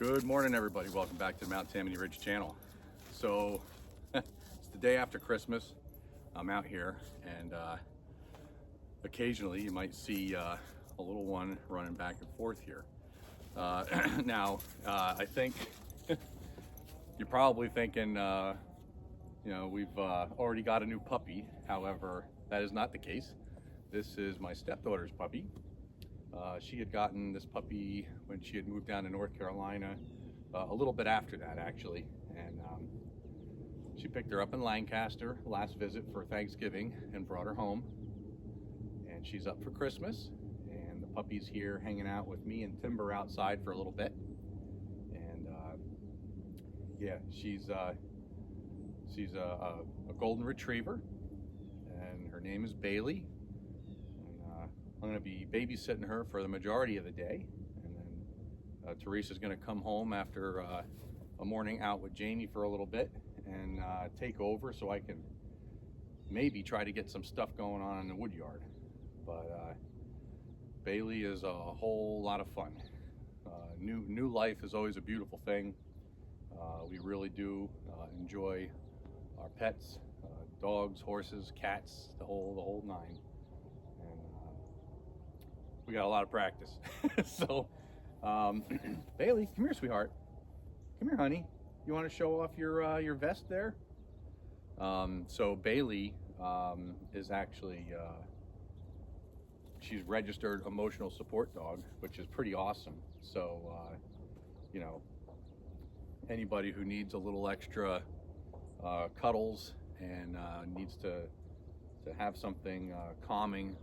Good morning, everybody. Welcome back to the Mount Tammany Ridge channel. So it's the day after Christmas. I'm out here, and occasionally you might see a little one running back and forth here. I think you're probably thinking, we've already got a new puppy. However, that is not the case. This is my stepdaughter's puppy. She had gotten this puppy when she had moved down to North Carolina, a little bit after that actually, and she picked her up in Lancaster last visit for Thanksgiving and brought her home, and she's up for Christmas, and the puppy's here hanging out with me and Timber outside for a little bit. And yeah, she's a golden retriever, and her name is Bailey. I'm going to be babysitting her for the majority of the day, and then Teresa's going to come home after a morning out with Jamie for a little bit and take over, so I can maybe try to get some stuff going on in the wood yard. But Bailey is a whole lot of fun. New life is always a beautiful thing. We really do enjoy our pets, dogs, horses, cats, the whole nine. We got a lot of practice. So, Bailey, come here, sweetheart. Come here, honey. You want to show off your vest there? So Bailey is actually, she's registered emotional support dog, which is pretty awesome. So, anybody who needs a little extra cuddles and needs to have something calming,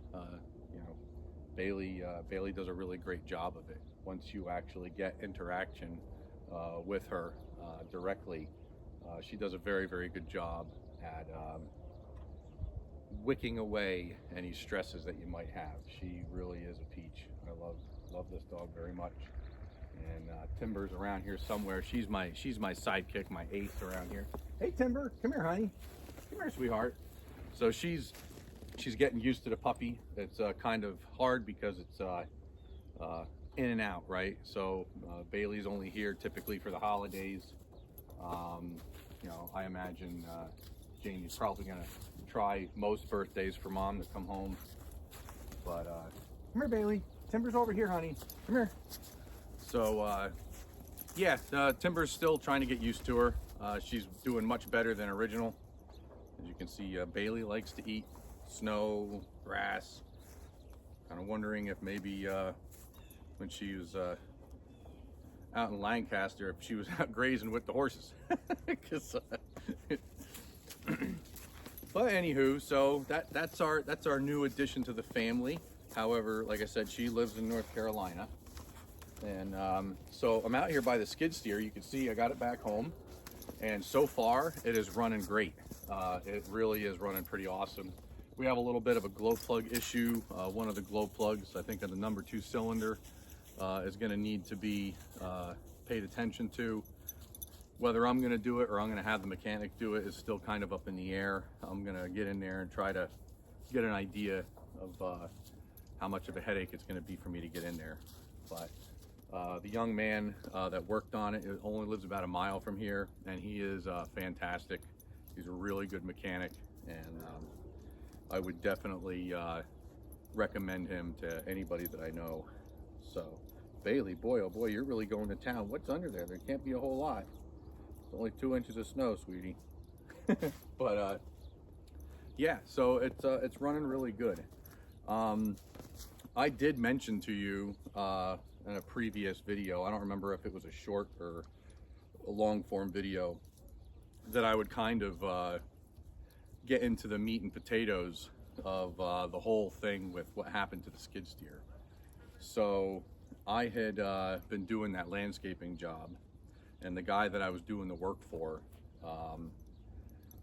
Bailey does a really great job of it. Once you actually get interaction with her directly, she does a very, very good job at wicking away any stresses that you might have. She really is a peach. I love this dog very much. And Timber's around here somewhere. She's my sidekick, my ace around here. Hey Timber, come here, honey. Come here, sweetheart. So she's getting used to the puppy. It's kind of hard because it's in and out, right? So Bailey's only here typically for the holidays. I imagine Jamie's probably gonna try most birthdays for mom to come home. But come here, Bailey. Timber's over here, honey. Come here. So yeah, Timber's still trying to get used to her. She's doing much better than original. As you can see, Bailey likes to eat snow, grass. Kind of wondering if maybe when she was out in Lancaster, if she was out grazing with the horses. But anywho, so that's our new addition to the family. However, like I said, she lives in North Carolina, and so I'm out here by the skid steer. You can see I got it back home, and so far it is running great. It really is running pretty awesome. We have a little bit of a glow plug issue. One of the glow plugs, I think on the number 2 cylinder, is going to need to be paid attention to. Whether I'm going to do it or I'm going to have the mechanic do it is still kind of up in the air. I'm going to get in there and try to get an idea of how much of a headache it's going to be for me to get in there. But the young man that worked on it only lives about a mile from here, and he is fantastic. He's a really good mechanic, and I would definitely recommend him to anybody that I know. So, Bailey, boy, oh boy, you're really going to town. What's under there? There can't be a whole lot. It's only 2 inches of snow, sweetie. But yeah, so it's running really good. I did mention to you in a previous video, I don't remember if it was a short or a long form video, that I would kind of get into the meat and potatoes of the whole thing with what happened to the skid steer. So I had been doing that landscaping job, and the guy that I was doing the work for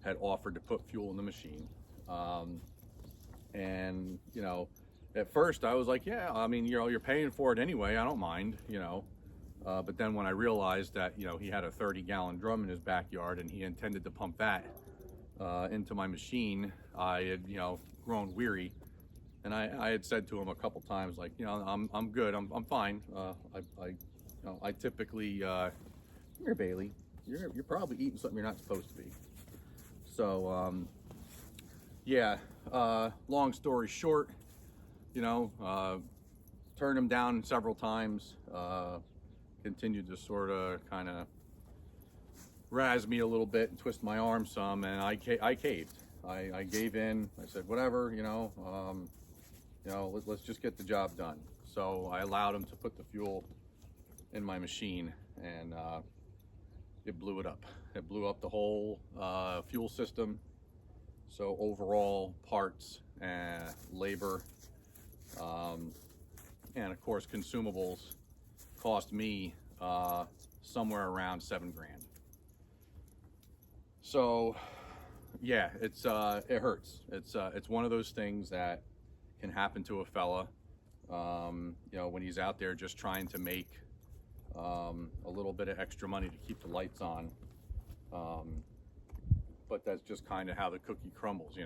had offered to put fuel in the machine. And at first I was like, yeah, I mean, you're paying for it anyway, I don't mind, but then when I realized that he had a 30-gallon drum in his backyard and he intended to pump that into my machine, I had grown weary, and I had said to him a couple times, like, I'm good, I'm fine. I I typically, come here, Bailey. You're probably eating something you're not supposed to be. So, yeah, long story short, turned him down several times, continued to sort of kind of razz me a little bit and twist my arm some, and I caved. I gave in. I said, whatever, let's just get the job done. So I allowed him to put the fuel in my machine, and it blew it up. It blew up the whole fuel system. So overall parts and labor, and of course consumables cost me somewhere around $7 grand. So yeah, it hurts. It's one of those things that can happen to a fella, when he's out there just trying to make a little bit of extra money to keep the lights on. But that's just kind of how the cookie crumbles,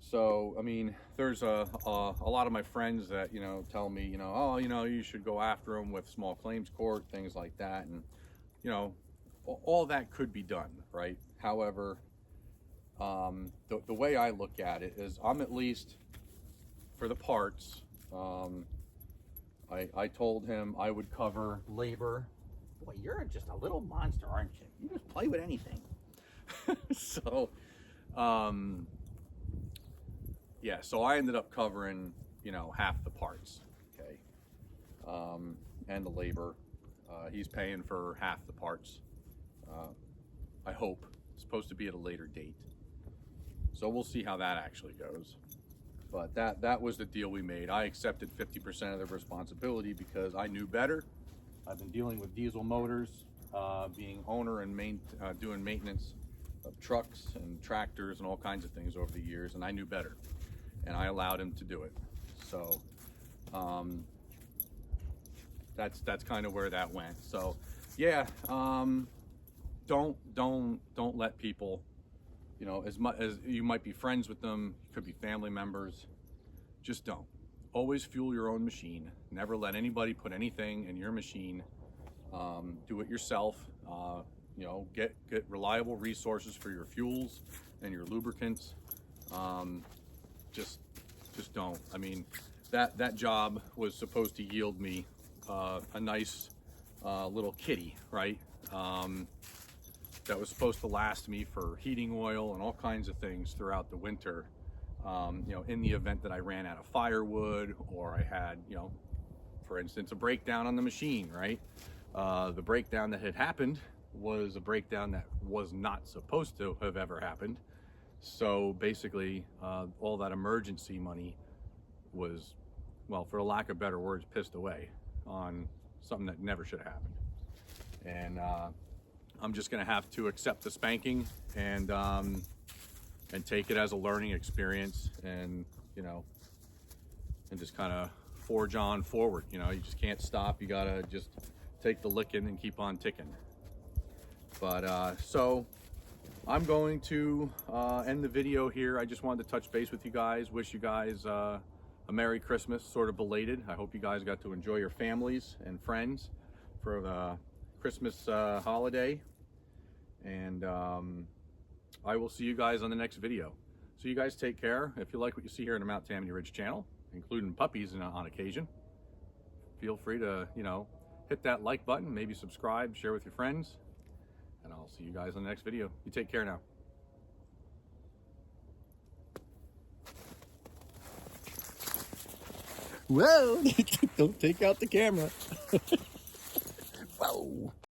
So, I mean, there's a lot of my friends that, tell me, oh, you should go after them with small claims court, things like that. And, all that could be done, right? However, the way I look at it is I'm at least, for the parts, I told him I would cover labor. Boy, you're just a little monster, aren't you? You just play with anything. So, yeah, so I ended up covering, half the parts, okay, and the labor. He's paying for half the parts. I hope. It's supposed to be at a later date. So we'll see how that actually goes. But that was the deal we made. I accepted 50% of the responsibility because I knew better. I've been dealing with diesel motors, being owner and doing maintenance of trucks and tractors and all kinds of things over the years, and I knew better, and I allowed him to do it. So that's kind of where that went. So yeah, don't let people, as much as you might be friends with them, could be family members, just don't. Always fuel your own machine. Never let anybody put anything in your machine. Do it yourself. Get reliable resources for your fuels and your lubricants. Just don't. I mean, that job was supposed to yield me a nice little kitty, right? That was supposed to last me for heating oil and all kinds of things throughout the winter. In the event that I ran out of firewood, or I had, for instance, a breakdown on the machine, right? The breakdown that had happened was a breakdown that was not supposed to have ever happened. So basically, all that emergency money was, well, for lack of better words, pissed away on something that never should have happened. And I'm just gonna have to accept the spanking and take it as a learning experience, and and just kind of forge on forward. You just can't stop. You gotta just take the licking and keep on ticking. But so I'm going to end the video here. I just wanted to touch base with you guys, wish you guys a Merry Christmas, sort of belated. I hope you guys got to enjoy your families and friends for the Christmas holiday, and I will see you guys on the next video. So you guys take care. If you like what you see here in the Mount Tammany Ridge channel, including puppies on occasion, feel free to, hit that like button, maybe subscribe, share with your friends, and I'll see you guys on the next video. You take care now. Whoa! Don't take out the camera.